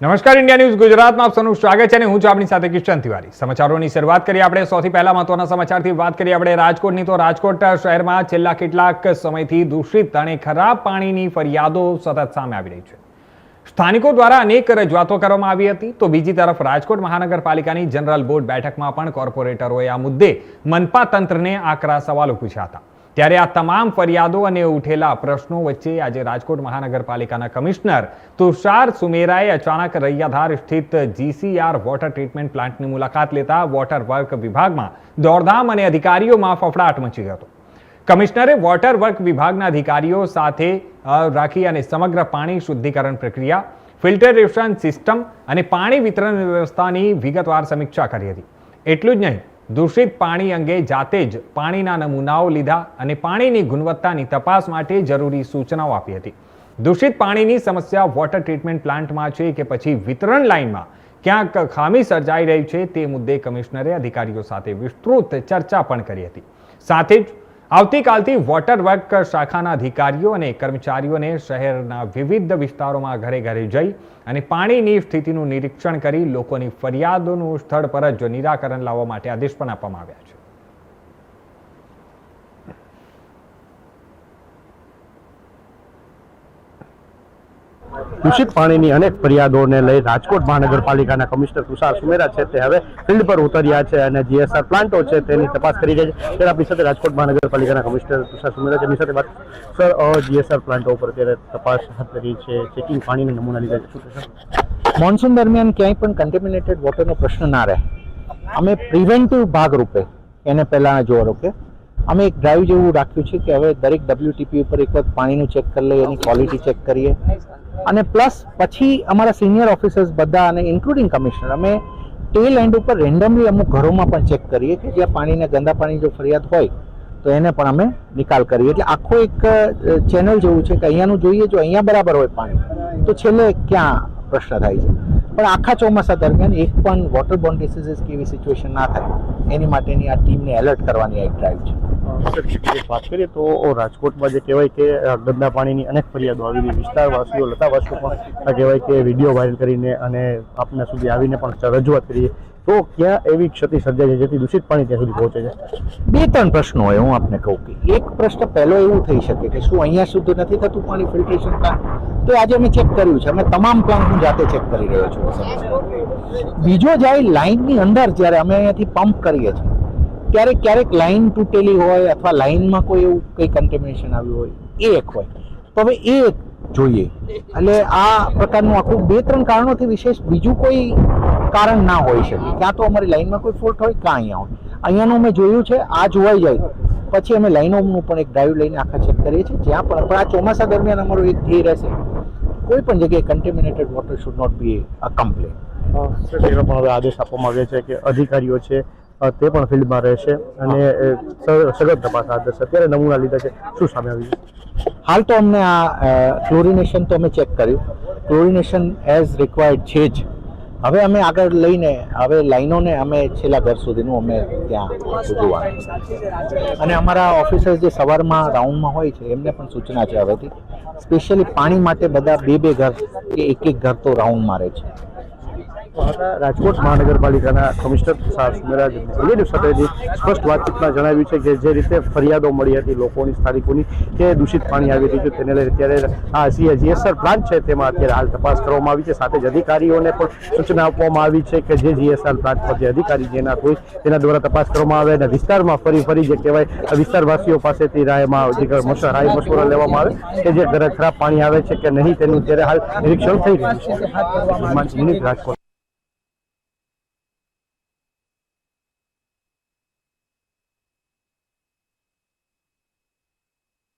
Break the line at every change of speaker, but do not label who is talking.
નમસ્કાર, India news ગુજરાતમાં આપ સૌનું સ્વાગત છે અને હું છું આપની સાથે કિશન તિવારી। સમાચારોની શરૂઆત કરીએ આપણે સૌથી પહેલા મહત્વના સમાચારથી વાત કરીએ આપણે રાજકોટની। તો રાજકોટ શહેરમાં છેલ્લા કેટલાક સમયથી દૂષિત અને ખરાબ પાણીની ફરિયાદો સતત સામે આવી રહી છે। સ્થાનિકો દ્વારા અનેક રજૂઆતો કરવામાં આવી હતી, તો બીજી તરફ રાજકોટ મહાનગરપાલિકાની જનરલ બોર્ડ બેઠકમાં પણ કોર્પોરેટરોએ આ મુદ્દે મનપા તંત્રને આકરા સવાલો પૂછ્યા હતા। ત્યારે આ તમામ ફરિયાદો અને ઉઠેલા પ્રશ્નો વચ્ચે આજે રાજકોટ મહાનગરપાલિકાના કમિશનર તુષાર સુમેરાએ અચાનક રૈયાધાર સ્થિત જીસીઆર વોટર ટ્રીટમેન્ટ પ્લાન્ટની મુલાકાત લેતા વોટર વર્ક વિભાગમાં દોડધામ અને અધિકારીઓમાં ફફડાટ મચી ગયો હતો। કમિશનરે વોટર વર્ક વિભાગના અધિકારીઓ સાથે રાખી અને સમગ્ર પાણી શુદ્ધિકરણ પ્રક્રિયા, ફિલ્ટરેશન સિસ્ટમ અને પાણી વિતરણ વ્યવસ્થાની વિગતવાર સમીક્ષા કરી હતી। એટલું જ નહીં, દૂષિત પાણી અંગે જાતે જ પાણીના નમૂનાઓ લીધા અને પાણીની ગુણવત્તાની તપાસ માટે જરૂરી સૂચનાઓ આપી હતી। દૂષિત પાણીની સમસ્યા વોટર ટ્રીટમેન્ટ પ્લાન્ટમાં છે કે પછી વિતરણ લાઇનમાં ક્યાંક ખામી સર્જાઈ રહી છે તે મુદ્દે કમિશનરે અધિકારીઓ સાથે વિસ્તૃત ચર્ચા પણ કરી હતી। સાથે જ આવતીકાલથી વોટર વર્ક શાખાના અધિકારીઓ અને કર્મચારીઓને શહેરના વિવિધ વિસ્તારોમાં ઘરે ઘરે જઈ અને પાણીની સ્થિતિનું નિરીક્ષણ કરી લોકોની ફરિયાદોનું સ્થળ પર જ નિરાકરણ લાવવા માટે આદેશ પણ આપવામાં આવ્યા છે।
દૂષિત પાણીની અનેક ફરિયાદોને લઈ રાજકોટ મહાનગરપાલિકાના કમિશનર તુષાર સુમેરા છે તે હવે ફિલ્ડ પર ઉતર્યા છે અને જીએસઆર પ્લાન્ટો છે તેની તપાસ કરી રહ્યા છે। ત્યારે આપણી સાથે રાજકોટ મહાનગરપાલિકાના કમિશનર તુષાર સુમેરા જેની સાથે વાત સર, જીએસઆર પ્લાન્ટો ઉપર અત્યારે તપાસ હાથ ધરી છે, ચેકિંગ પાણીના નમૂના લીધા છે, શું કહેશો?
મોન્સૂન દરમિયાન ક્યાંય પણ કન્ટેમિનેટેડ વોટરનો પ્રશ્ન ના રહે, અમે પ્રિવેન્ટિવ ભાગરૂપે એને પહેલાં જોવા રોકે અમે એક ડ્રાઈવ જેવું રાખ્યું છે કે હવે દરેક WTP ઉપર એક વખત પાણીનું ચેક કરી લઈએ, એની ક્વોલિટી ચેક કરીએ અને પ્લસ પછી અમારા સિનિયર ઓફિસર્સ બધા અને ઇન્ક્લુડિંગ કમિશનર અમે ટેલ એન્ડ ઉપર રેન્ડમલી અમુક ઘરોમાં પણ ચેક કરીએ કે જ્યાં પાણીને ગંદા પાણી જો ફરિયાદ હોય તો એને પણ અમે નિકાલ કરીએ। એટલે આખો એક ચેનલ જેવું છે કે અહીંયાનું જોઈએ, જો અહીંયા બરાબર હોય પાણી તો છેલ્લે ક્યાં પ્રશ્ન થાય છે, પણ આખા ચોમાસા દરમિયાન એક પણ વોટરબોર્ન ડિસીઝીસ કેવી સિચ્યુએશન ના થાય એની માટેની આ ટીમને એલર્ટ કરવાની એક ડ્રાઈવ છે।
વાત કરીએ તો રાજકોટમાં જે કહેવાય કે ગંદા પાણીની અનેક ફરિયાદો આવેલી વિસ્તારવાસીઓ, લતાવાસીઓ પણ કહેવાય કે વિડીયો વાયરલ કરીને અને આપના સુધી આવીને પણ રજૂઆત કરીએ તો ક્યાં એવી ક્ષતિ સર્જાય છે જેથી દૂષિત પાણી ત્યાં સુધી પહોંચે છે?
બે ત્રણ પ્રશ્નો હોય, હું આપને કહું કે એક પ્રશ્ન પહેલો એવું થઈ શકે કે શું અહીંયા શુદ્ધ નથી થતું પાણી ફિલ્ટ્રેશન પ્લાન્ટ, તો આજે અમે ચેક કર્યું છે, અમે તમામ પ્લાન્ટ હું જાતે ચેક કરી રહ્યો છું। બીજો જાય લાઇનની અંદર જ્યારે અમે અહીંયાથી પંપ કરીએ છીએ ત્યારે ક્યારેક લાઇન તૂટેલી હોય અથવા લાઇનમાં કોઈ એવું કંઈ કન્ટેમિનેશન આવ્યું હોય, એ એક હોય તો હવે એ જોઈએ। એટલે આ પ્રકારનું આખું બે ત્રણ કારણોથી વિશેષ બીજું કોઈ કારણ ના હોઈ શકે, ક્યાં તો અમારી લાઇનમાં કોઈ ફોલ્ટ હોય ક્યાં અહીંયા હોય। અહીંયાનું મેં જોયું છે, આ જોવાઈ જાય પછી અમે લાઇનોનું પણ એક ડ્રાઈવ લઈને આખા ચેક કરીએ છીએ જ્યાં પણ આ ચોમાસા દરમિયાન અમારો એક ધ્યેય રહેશે કોઈ પણ જગ્યાએ contaminated water should not be a complain.
એનો પણ હવે આદેશ આપવામાં આવ્યો છે કે અધિકારીઓ છે તે પણ ફિલ્ડમાં રહેશે અને સઘન તપાસ હાથ ધરશે। અત્યારે નમૂના લીધા છે, શું સામે આવ્યું છે?
હાલ તો અમને આ ક્લોરિનેશન તો અમે ચેક કર્યું, ક્લોરિનેશન એઝ રિક્વાયર્ડ છે જ। હવે અમે આગળ લઈને હવે લાઈનોને અમે છેલ્લા ઘર સુધીનું અમે ત્યાં જોવાનું અને અમારા ઓફિસર્સ જે સવારમાં રાઉન્ડમાં હોય છે એમને પણ સૂચના છે હવેથી સ્પેશિયલી પાણી માટે બધા બે ઘર કે એક ઘર તો રાઉન્ડમાં રહે છે।
રાજકોટ મહાનગરપાલિકાના કમિશનર તુષાર સુમેરા સાથેની સ્પષ્ટ વાતચીતમાં જણાવ્યું છે કે જે રીતે ફરિયાદો મળી હતી લોકોની, સ્થાનિકોની કે દૂષિત પાણી આવી રહ્યું છે તેને લઈને અત્યારે આ જીએસઆર પ્લાન્ટ છે તેમાં અત્યારે હાલ તપાસ કરવામાં આવી છે। સાથે જ અધિકારીઓને પણ સૂચના આપવામાં આવી છે કે જે જીએસઆર પ્લાન્ટ પર જે અધિકારી જેના હોય તેના દ્વારા તપાસ કરવામાં આવે અને વિસ્તારમાં ફરી જે કહેવાય વિસ્તારવાસીઓ પાસેથી રાય મશવરા લેવામાં આવે કે જે ખરાબ પાણી આવે છે કે નહીં તેનું અત્યારે હાલ નિરીક્ષણ થઈ રહ્યું છે। રાજકોટ